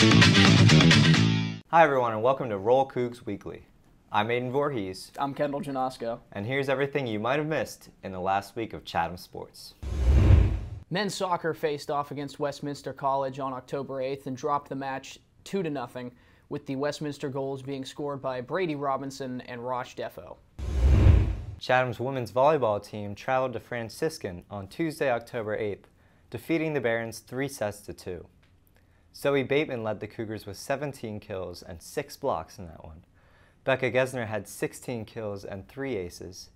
Hi everyone and welcome to Roll Cougs Weekly. I'm Aiden Voorhees. I'm Kendall Janosko. And here's everything you might have missed in the last week of Chatham Sports. Men's soccer faced off against Westminster College on October 8th and dropped the match 2-0, with the Westminster goals being scored by Brady Robinson and Rosh Defo. Chatham's women's volleyball team traveled to Franciscan on Tuesday, October 8th, defeating the Barons 3-2. Zoe Bateman led the Cougars with 17 kills and 6 blocks in that one. Becca Gesner had 16 kills and 3 aces.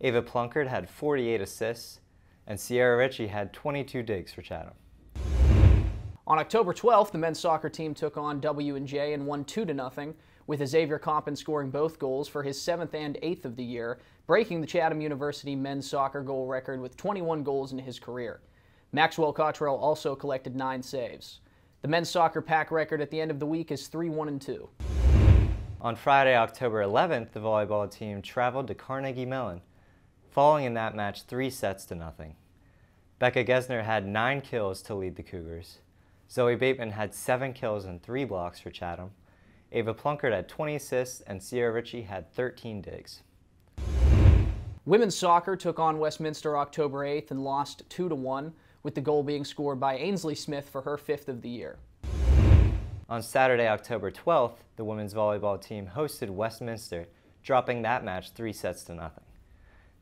Ava Plunkard had 48 assists, and Sierra Ritchie had 22 digs for Chatham. On October 12th, the men's soccer team took on W&J and won 2-0, with Xavier Coppin scoring both goals for his 7th and 8th of the year, breaking the Chatham University men's soccer goal record with 21 goals in his career. Maxwell Cottrell also collected 9 saves. The men's soccer pack record at the end of the week is 3-1-2. On Friday, October 11th, the volleyball team traveled to Carnegie Mellon, falling in that match 3-0. Becca Gesner had 9 kills to lead the Cougars. Zoe Bateman had 7 kills and 3 blocks for Chatham. Ava Plunkard had 20 assists, and Sierra Ritchie had 13 digs. Women's soccer took on Westminster October 8th and lost 2-1, with the goal being scored by Ainsley Smith for her 5th of the year. On Saturday, October 12th, the women's volleyball team hosted Westminster, dropping that match 3-0.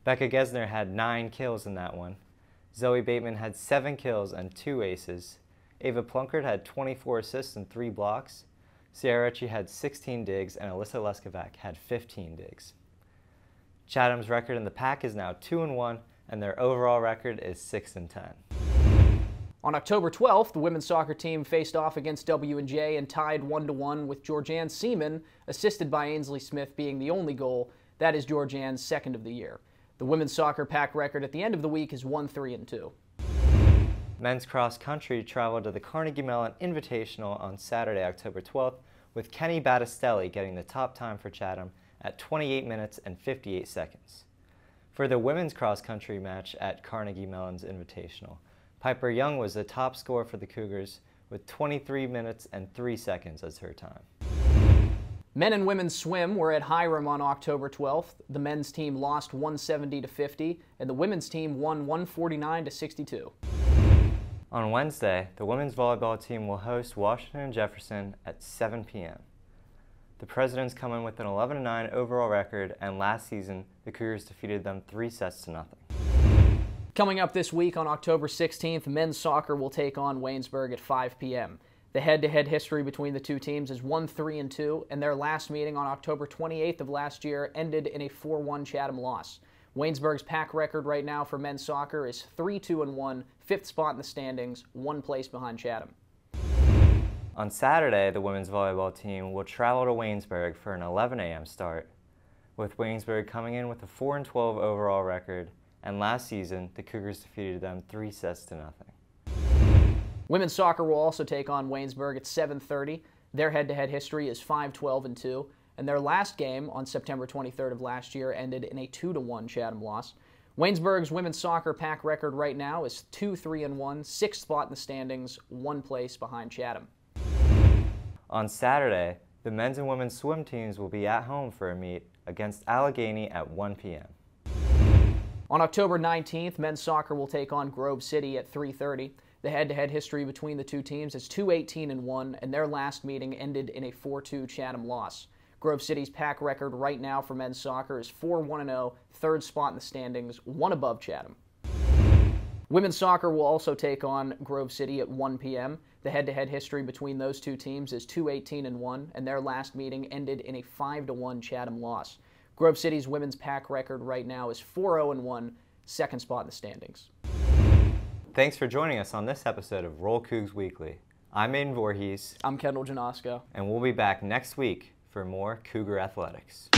Becca Gesner had 9 kills in that one. Zoe Bateman had 7 kills and 2 aces. Ava Plunkard had 24 assists and 3 blocks. Sierra Ritchie had 16 digs, and Alyssa Leskovac had 15 digs. Chatham's record in the pack is now 2-1, and their overall record is 6-10. On October 12th, the women's soccer team faced off against W&J and tied 1-1, with Georgianne Seaman, assisted by Ainsley Smith, being the only goal. That is Georgianne's 2nd of the year. The women's soccer pack record at the end of the week is 1-3-2. Men's cross country traveled to the Carnegie Mellon Invitational on Saturday, October 12th, with Kenny Battistelli getting the top time for Chatham at 28 minutes and 58 seconds. For the women's cross country match at Carnegie Mellon's Invitational, Piper Young was the top scorer for the Cougars with 23 minutes and 3 seconds as her time. Men and women's swim were at Hiram on October 12th. The men's team lost 170-50, and the women's team won 149-62. On Wednesday, the women's volleyball team will host Washington and Jefferson at 7 p.m. The Presidents come in with an 11-9 overall record, and last season, the Cougars defeated them 3-0. Coming up this week on October 16th, men's soccer will take on Waynesburg at 5 p.m. The head-to-head history between the two teams is 1-3-2, and their last meeting on October 28th of last year ended in a 4-1 Chatham loss. Waynesburg's pack record right now for men's soccer is 3-2-1, 5th spot in the standings, 1 place behind Chatham. On Saturday, the women's volleyball team will travel to Waynesburg for an 11 a.m. start, with Waynesburg coming in with a 4-12 overall record, and last season, the Cougars defeated them 3-0. Women's soccer will also take on Waynesburg at 7:30. Their head-to-head history is 5-12-2, and their last game on September 23rd of last year ended in a 2-1 Chatham loss. Waynesburg's women's soccer pack record right now is 2-3-1, 6th spot in the standings, 1 place behind Chatham. On Saturday, the men's and women's swim teams will be at home for a meet against Allegheny at 1 p.m. On October 19th, men's soccer will take on Grove City at 3:30. The head-to-head history between the two teams is 2-18-1, and their last meeting ended in a 4-2 Chatham loss. Grove City's pack record right now for men's soccer is 4-1-0, 3rd spot in the standings, 1 above Chatham. Women's soccer will also take on Grove City at 1 p.m. The head-to-head history between those two teams is 2-18-1, and their last meeting ended in a 5-1 Chatham loss. Grove City's women's pack record right now is 4-0-1, 2nd spot in the standings. Thanks for joining us on this episode of Roll Cougs Weekly. I'm Aiden Voorhees. I'm Kendall Janosko. And we'll be back next week for more Cougar Athletics.